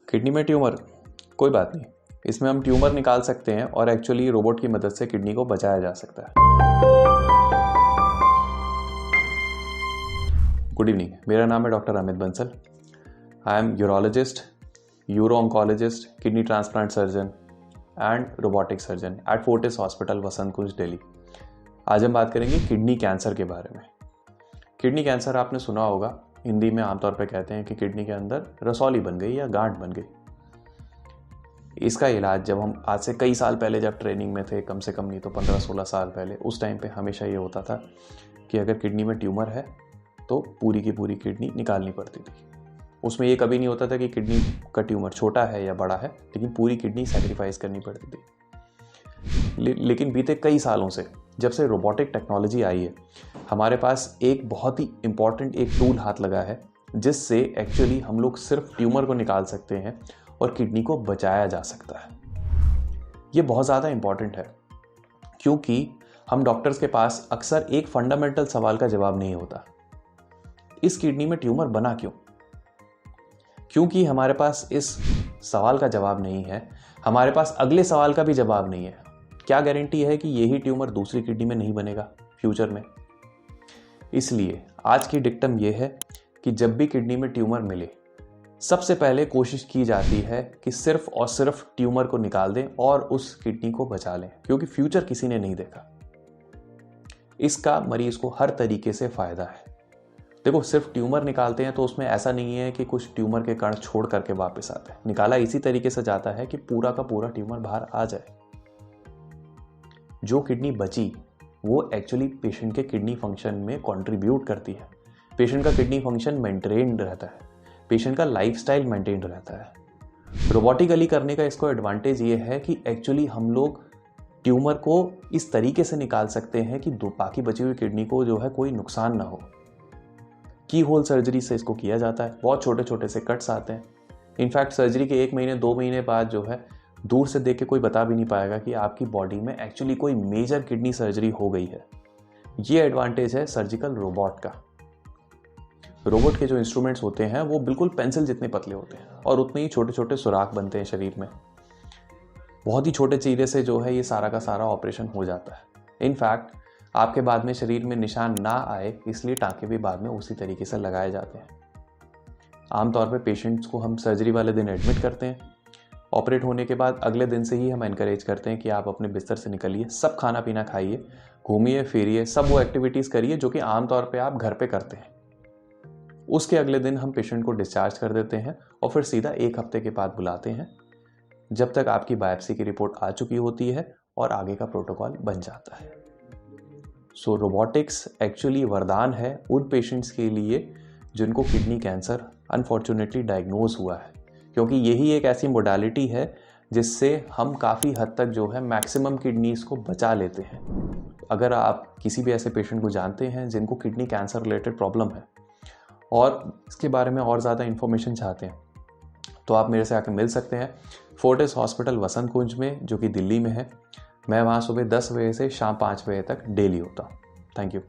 Kidney में tumour, कोई बात नहीं, इसमें हम ट्यूमर निकाल सकते हैं और एक्चुअली रोबोट की मदद से किडनी को बचाया जा सकता है। गुड इवनिंग, मेरा नाम है doctor Amit Bansal. I am urologist, uro oncologist, kidney transplant surgeon and robotic surgeon at Fortis hospital, Vasant Kunj, Delhi. आज हम बात करेंगे किडनी कैंसर के बारे में। किडनी कैंसर आपने सुना होगा, हिंदी में आमतौर पर कहते हैं कि किडनी के अंदर रसौली बन गई या गांठ बन गई। इसका इलाज जब हम आज से कई साल पहले जब ट्रेनिंग में थे, कम से कम नहीं तो 15-16 साल पहले, उस टाइम पे हमेशा ये होता था कि अगर किडनी में ट्यूमर है तो पूरी की पूरी किडनी निकालनी पड़ती थी। उसमें ये कभी नहीं होता था कि किडनी का ट्यूमर छोटा है या बड़ा है, लेकिन पूरी किडनी सैक्रिफाइस करनी पड़ती थी। लेकिन बीते कई सालों से जब से रोबोटिक टेक्नोलॉजी आई है, हमारे पास एक बहुत ही इम्पॉर्टेंट एक टूल हाथ लगा है जिससे एक्चुअली हम लोग सिर्फ ट्यूमर को निकाल सकते हैं और किडनी को बचाया जा सकता है। ये बहुत ज़्यादा इम्पॉर्टेंट है क्योंकि हम डॉक्टर्स के पास अक्सर एक फंडामेंटल सवाल का जवाब नहीं होता, इस किडनी में ट्यूमर बना क्यों? क्योंकि हमारे पास इस सवाल का जवाब नहीं है, हमारे पास अगले सवाल का भी जवाब नहीं है। क्या गारंटी है कि यही ट्यूमर दूसरी किडनी में नहीं बनेगा फ्यूचर में? इसलिए आज की डिक्टम यह है कि जब भी किडनी में ट्यूमर मिले, सबसे पहले कोशिश की जाती है कि सिर्फ और सिर्फ ट्यूमर को निकाल दें और उस किडनी को बचा लें, क्योंकि फ्यूचर किसी ने नहीं देखा। इसका मरीज को हर तरीके से फायदा है। देखो, सिर्फ ट्यूमर निकालते हैं तो उसमें ऐसा नहीं है कि कुछ ट्यूमर के कण छोड़ करके वापस आते हैं। निकाला इसी तरीके से जाता है कि पूरा का पूरा ट्यूमर बाहर आ जाए। जो किडनी बची वो एक्चुअली पेशेंट के किडनी फंक्शन में कंट्रीब्यूट करती है। पेशेंट का किडनी फंक्शन मेंटेन रहता है, पेशेंट का लाइफस्टाइल मेंटेन रहता है। रोबोटिकली करने का इसको एडवांटेज ये है कि एक्चुअली हम लोग ट्यूमर को इस तरीके से निकाल सकते हैं कि बाकी बची हुई किडनी को जो है कोई नुकसान ना हो। की होल सर्जरी से इसको किया जाता है। बहुत छोटे छोटे से कट्स आते हैं। इनफैक्ट सर्जरी के 1 महीने 2 महीने बाद जो है दूर से देख के कोई बता भी नहीं पाएगा कि आपकी बॉडी में एक्चुअली कोई मेजर किडनी सर्जरी हो गई है। ये एडवांटेज है सर्जिकल रोबोट का। रोबोट के जो इंस्ट्रूमेंट्स होते हैं वो बिल्कुल पेंसिल जितने पतले होते हैं और उतने ही छोटे छोटे सुराख बनते हैं शरीर में। बहुत ही छोटे चीरे से जो है ये सारा का सारा ऑपरेशन हो जाता है। इनफैक्ट आपके बाद में शरीर में निशान ना आए इसलिए टांके भी बाद में उसी तरीके से लगाए जाते हैं। आमतौर पे पेशेंट्स को हम सर्जरी वाले दिन एडमिट करते हैं। ऑपरेट होने के बाद अगले दिन से ही हम एनकरेज करते हैं कि आप अपने बिस्तर से निकलिए, सब खाना पीना खाइए, घूमिए फिरिए, सब वो एक्टिविटीज़ करिए जो कि आमतौर पे आप घर पे करते हैं। उसके अगले दिन हम पेशेंट को डिस्चार्ज कर देते हैं और फिर सीधा 1 हफ्ते के बाद बुलाते हैं, जब तक आपकी बायोप्सी की रिपोर्ट आ चुकी होती है और आगे का प्रोटोकॉल बन जाता है। सो रोबोटिक्स एक्चुअली वरदान है उन पेशेंट्स के लिए जिनको किडनी कैंसर अनफॉर्चुनेटली डायग्नोज हुआ है, क्योंकि यही एक ऐसी मोडालिटी है जिससे हम काफ़ी हद तक जो है मैक्सिमम किडनीज को बचा लेते हैं। अगर आप किसी भी ऐसे पेशेंट को जानते हैं जिनको किडनी कैंसर रिलेटेड प्रॉब्लम है और इसके बारे में और ज़्यादा इन्फॉर्मेशन चाहते हैं, तो आप मेरे से आकर मिल सकते हैं फोर्टिस हॉस्पिटल, वसंत कुंज में, जो कि दिल्ली में है। मैं वहाँ सुबह 10 बजे से शाम 5 बजे तक डेली होता हूँ। Thank you.